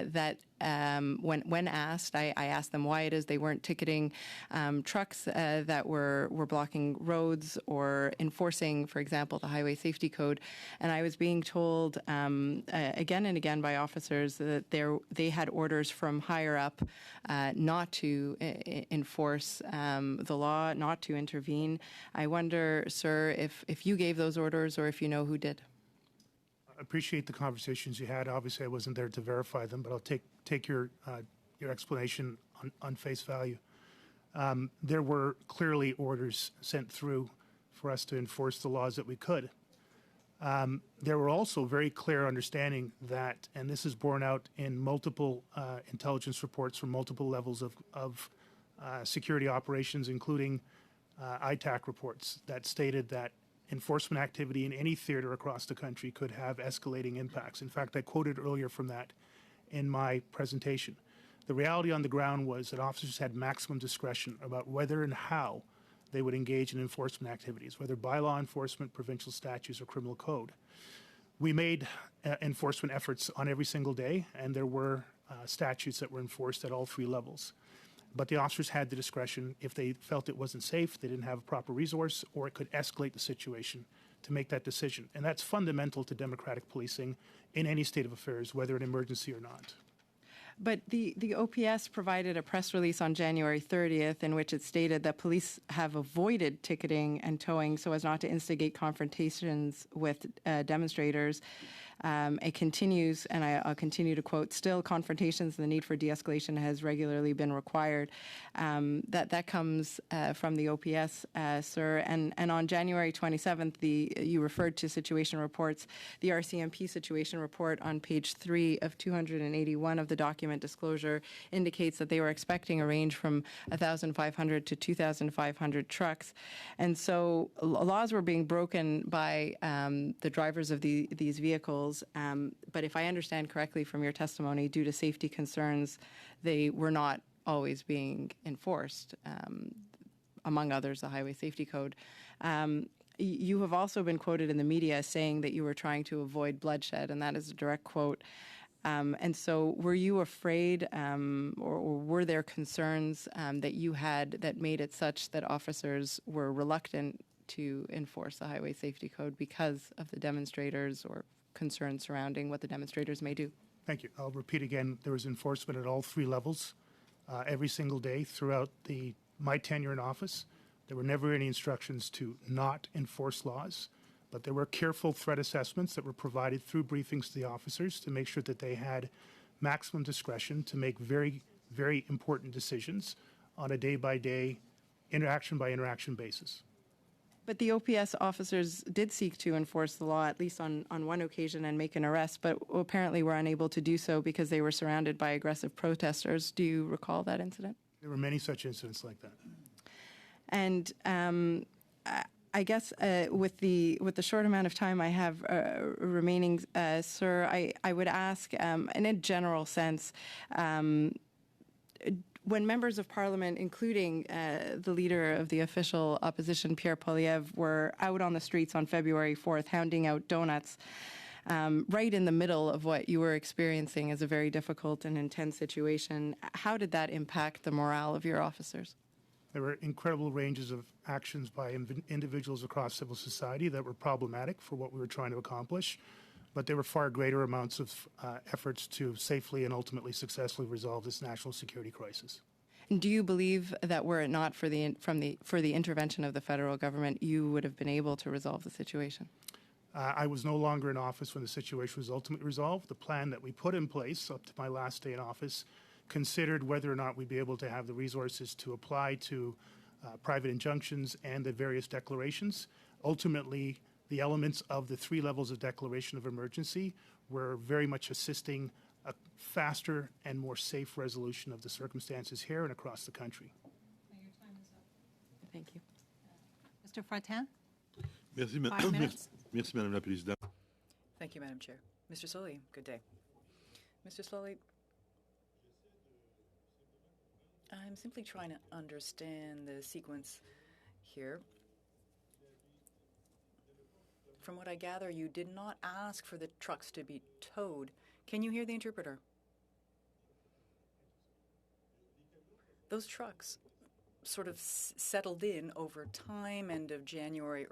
that when asked, I asked them why it is they weren't ticketing trucks that were blocking roads or enforcing, for example, the highway safety code. And I was being told again and again by officers that they had orders from higher up not to enforce the law, not to intervene. I wonder, sir, if you gave those orders or if you know who did. I appreciate the conversations you had. Obviously, I wasn't there to verify them, but I'll take your explanation on face value. There were clearly orders sent through for us to enforce the laws that we could. There were also very clear understanding that, and this is borne out in multiple intelligence reports from multiple levels of security operations, including ITAC reports that stated that enforcement activity in any theater across the country could have escalating impacts. In fact, I quoted earlier from that in my presentation. The reality on the ground was that officers had maximum discretion about whether and how they would engage in enforcement activities, whether by law enforcement, provincial statutes, or criminal code. We made enforcement efforts on every single day, and there were statutes that were enforced at all three levels. But the officers had the discretion, if they felt it wasn't safe, they didn't have a proper resource, or it could escalate the situation, to make that decision. And that's fundamental to democratic policing in any state of affairs, whether an emergency or not. But the OPS provided a press release on January 30th in which it stated that police have avoided ticketing and towing so as not to instigate confrontations with demonstrators. It continues, and I'll continue to quote, still confrontations and the need for de-escalation has regularly been required. That comes from the OPS, sir. And on January 27th, you referred to situation reports. The RCMP situation report on page 3 of 281 of the document disclosure indicates that they were expecting a range from 1,500 to 2,500 trucks. And so laws were being broken by the drivers of these vehicles. But if I understand correctly from your testimony, due to safety concerns, they were not always being enforced, among others, the Highway Safety Code. You have also been quoted in the media saying that you were trying to avoid bloodshed, and that is a direct quote. And so were you afraid or were there concerns that you had that made it such that officers were reluctant to enforce the Highway Safety Code because of the demonstrators or concerns surrounding what the demonstrators may do? Thank you. I'll repeat again, there was enforcement at all three levels every single day throughout my tenure in office. There were never any instructions to not enforce laws. But there were careful threat assessments that were provided through briefings to the officers to make sure that they had maximum discretion to make very, very important decisions on a day-by-day, interaction-by-interaction basis. But the OPS officers did seek to enforce the law, at least on one occasion, and make an arrest, but apparently were unable to do so because they were surrounded by aggressive protesters. Do you recall that incident? There were many such incidents like that. And I guess with the short amount of time I have remaining, sir, I would ask, in a general sense, when members of Parliament, including the leader of the official opposition, Pierre Poilievre, were out on the streets on February 4th handing out donuts, right in the middle of what you were experiencing as a very difficult and intense situation, how did that impact the morale of your officers? There were incredible ranges of actions by individuals across civil society that were problematic for what we were trying to accomplish, but there were far greater amounts of efforts to safely and ultimately successfully resolve this national security crisis. And do you believe that were it not for the intervention of the federal government, you would have been able to resolve the situation? I was no longer in office when the situation was ultimately resolved. The plan that we put in place up to my last day in office considered whether or not we'd be able to have the resources to apply to private injunctions and the various declarations. Ultimately, the elements of the three levels of declaration of emergency were very much assisting a faster and more safe resolution of the circumstances here and across the country. Your time is up. Thank you. Mr. Fortin? Merci, 5 minutes. Merci, Madame la Présidente. Thank you, Madam Chair. Mr. Sloly, good day. Mr. Sloly, I'm simply trying to understand the sequence here. From what I gather, you did not ask for the trucks to be towed. Can you hear the interpreter? those trucks sort of settled in over time, end of January,